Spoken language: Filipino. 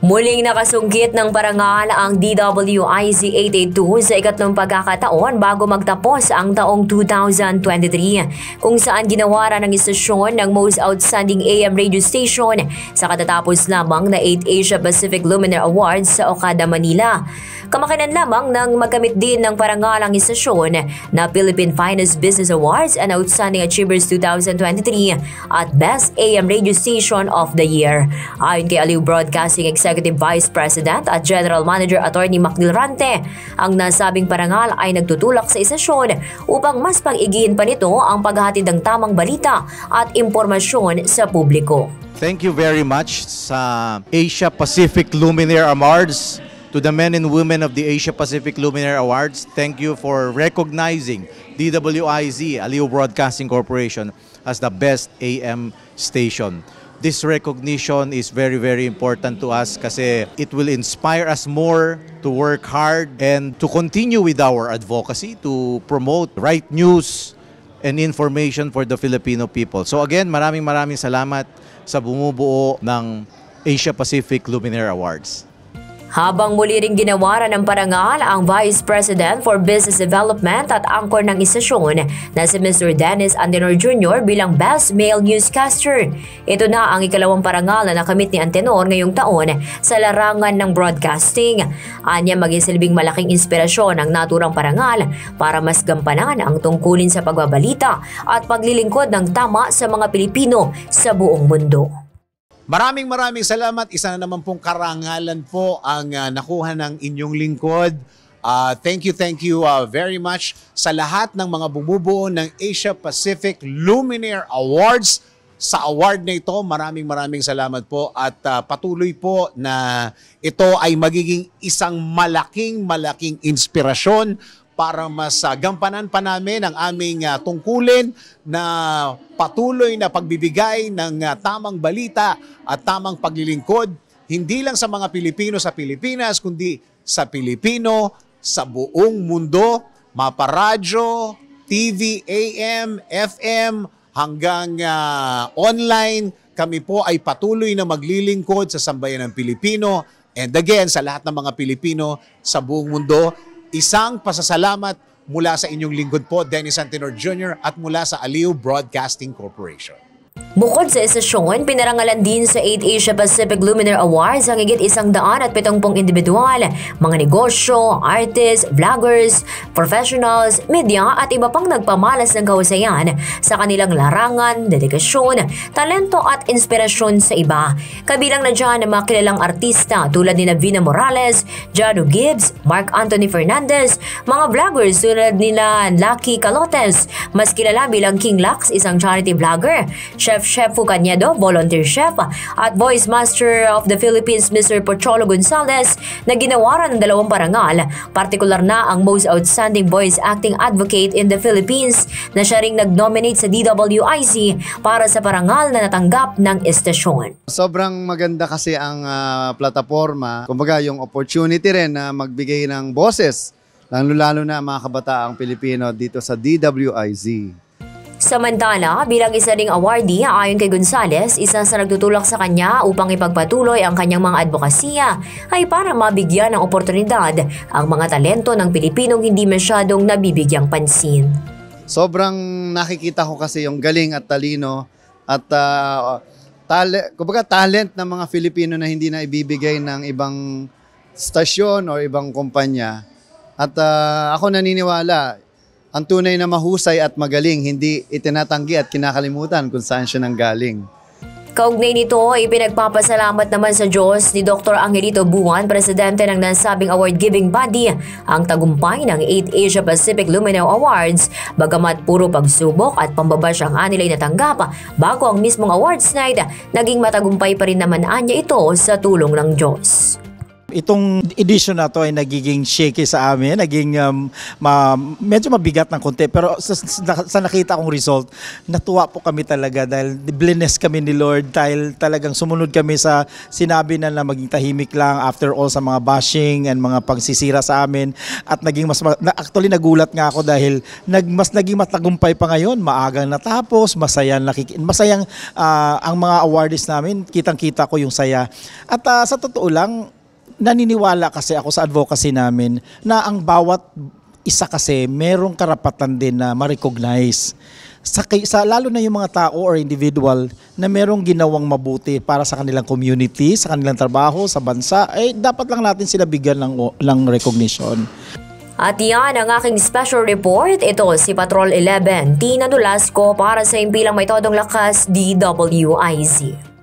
Muling nakasungkit ng parangal ang DWIZ 882 sa ikatlong pagkakataon bago magtapos ang taong 2023, kung saan ginawaran ng istasyon ng Most Outstanding AM Radio Station sa katatapos lamang na 8 Asia Pacific Luminaire Awards sa Okada, Manila. Kamakailan lamang nang magkamit din ng parangal ang istasyon na Philippine Finest Business Awards and Outstanding Achievers 2023 at Best AM Radio Station of the Year. Ayon kay Aliw Broadcasting Executive Vice President at General Manager Attorney Macnil Rante, ang nasabing parangal ay nagtutulak sa istasyon upang mas pag-igihin pa nito ang paghahatid ng tamang balita at impormasyon sa publiko. Thank you very much sa Asia Pacific Luminaire Awards. To the men and women of the Asia Pacific Luminaire Awards, thank you for recognizing DWIZ, Aliw Broadcasting Corporation, as the best AM station. This recognition is very, very important to us kasi it will inspire us more to work hard and to continue with our advocacy to promote right news and information for the Filipino people. So again, maraming salamat sa bumubuo ng Asia Pacific Luminaire Awards. Habang muli ring ginawaran ng parangal ang Vice President for Business Development at angkor ng istasyon na si Mr. Dennis Antenor Jr. bilang Best Male Newscaster. Ito na ang ikalawang parangal na nakamit ni Antenor ngayong taon sa larangan ng broadcasting. Anya magisilbing malaking inspirasyon ang naturang parangal para mas gampanan ang tungkulin sa pagbabalita at paglilingkod ng tama sa mga Pilipino sa buong mundo. Maraming salamat. Isa na naman pong karangalan po ang nakuha ng inyong lingkod. Thank you very much sa lahat ng mga bumubuo ng Asia Pacific Luminaire Awards. Sa award na ito, maraming salamat po at patuloy po na ito ay magiging isang malaking inspirasyon para mas gampanan pa namin ang aming tungkulin na patuloy na pagbibigay ng tamang balita at tamang paglilingkod, hindi lang sa mga Pilipino sa Pilipinas, kundi sa Pilipino sa buong mundo, maparadyo, TV, AM, FM, hanggang online. Kami po ay patuloy na maglilingkod sa sambayan ng Pilipino. And again, sa lahat ng mga Pilipino sa buong mundo, isang pasasalamat mula sa inyong lingkod po, Dennis Antenor Jr. at mula sa Aliw Broadcasting Corporation. Bukod sa istasyon, pinarangalan din sa 8 Asia Pacific Luminaire Awards ang higit 170 individual, mga negosyo, artists, vloggers, professionals, media at iba pang nagpamalas ng kahusayan sa kanilang larangan, dedikasyon, talento at inspirasyon sa iba. Kabilang na dyan ang mga kilalang artista tulad ni Vina Morales, Jano Gibbs, Mark Anthony Fernandez, mga vloggers tulad nila Lucky Calotes, mas kilala bilang King Lux, isang charity vlogger, Chef Cañedo, volunteer chef, at Voice Master of the Philippines Mr. Pocholo Gonzalez na ginawaran ng dalawang parangal, partikular na ang Most Outstanding Voice Acting Advocate in the Philippines na siya ring nag-nominate sa DWIZ para sa parangal na natanggap ng estasyon. Sobrang maganda kasi ang plataforma, kumbaga yung opportunity rin na magbigay ng boses, lalo na mga kabataang Pilipino dito sa DWIZ. Samantala, bilang isa ring awardee, ayon kay Gonzales, isa sa nagtutulak sa kanya upang ipagpatuloy ang kanyang mga advokasya ay para mabigyan ng oportunidad ang mga talento ng Pilipinong hindi masyadong nabibigyang pansin. Sobrang nakikita ko kasi yung galing at talino at talent ng mga Filipino na hindi na ibibigay ng ibang stasyon o ibang kumpanya. At ako naniniwala, ang tunay na mahusay at magaling, hindi itinatanggi at kinakalimutan kung saan siya nanggaling. Kaugnay nito, ipinagpapasalamat naman sa Diyos ni Dr. Angelito Buwan, presidente ng nasabing award-giving body, ang tagumpay ng 8 Asia Pacific Luminaire Awards, bagamat puro pagsubok at pambabash ang anilay natanggap bago ang mismong awards night, naging matagumpay pa rin naman anya ito sa tulong ng Diyos. Itong edition na to ay nagiging shaky sa amin, naging medyo mabigat ng konti, pero sa nakita kong result, natuwa po kami talaga dahil blessed kami ni Lord dahil talagang sumunod kami sa sinabi na maging tahimik lang after all sa mga bashing and mga pagsisira sa amin, at naging actually nagulat nga ako dahil naging matagumpay pa ngayon, maagang natapos, masayang ang mga awardees namin, kitang-kita ko yung saya. At sa totoo lang, naniniwala kasi ako sa advocacy namin na ang bawat isa kasi merong karapatan din na ma-recognize. Lalo na yung mga tao or individual na merong ginawang mabuti para sa kanilang community, sa kanilang trabaho, sa bansa, dapat lang natin sila bigyan ng recognition. At yan ang aking special report. Ito si Patrol 11, Tina Nolasco para sa Impilang May Todong Lakas, DWIZ.